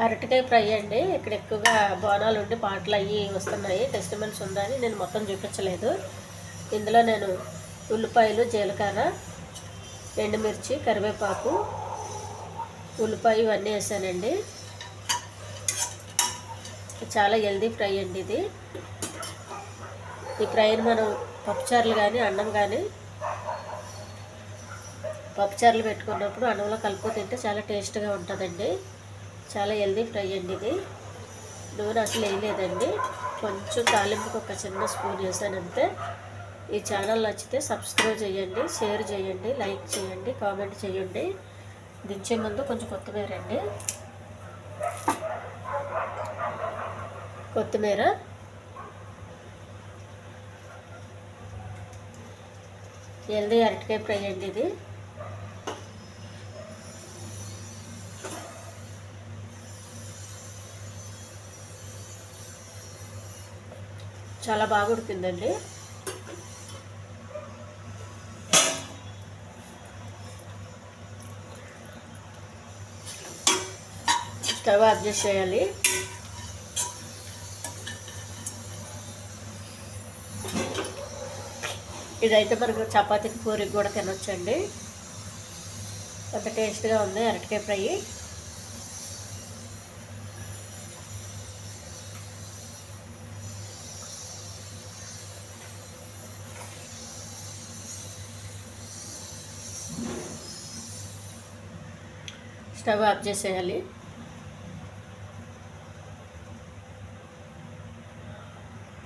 అరటికాయ ఫ్రై అండి. ఇక్కడ ఎక్కువగా బోనాలు ఉండి పాటలు అవి వస్తున్నాయి, ఫెస్టివల్స్ ఉందని నేను మొత్తం చూపించలేదు. ఇందులో నేను ఉల్లిపాయలు, జీలకర్ర, ఎండుమిర్చి, కరివేపాకు, ఉల్లిపాయ ఇవన్నీ వేసానండి. చాలా హెల్దీ ఫ్రై అండి ఇది. ఈ ఫ్రైని మనం పప్పుచారులు కానీ అన్నం కానీ పప్పుచారులు పెట్టుకున్నప్పుడు అన్నంలో కలుపు తింటే చాలా టేస్ట్గా ఉంటుందండి. చాలా హెల్దీ ఫ్రై అండి ఇది. నూనె అసలు వేయలేదండి, కొంచెం తాలింపుకి ఒక చిన్న స్పూన్ వేసానంతే. ఈ ఛానల్ నచ్చితే సబ్స్క్రైబ్ చేయండి, షేర్ చేయండి, లైక్ చేయండి, కామెంట్ చేయండి. దించే ముందు కొంచెం కొత్తిమీర అండి, కొత్తిమీర. హెల్దీ అరటికాయ ఫ్రై అండి ఇది. చాలా బాగా ఉడికిందండి. స్టవ్ అడ్జస్ట్ చేయాలి. ఇదైతే మనకు చపాతీకి, పూరికి కూడా తినొచ్చండి. అంత టేస్ట్గా ఉంది అరటికాయ ఫ్రై. స్టవ్ ఆఫ్ చేసేయాలి.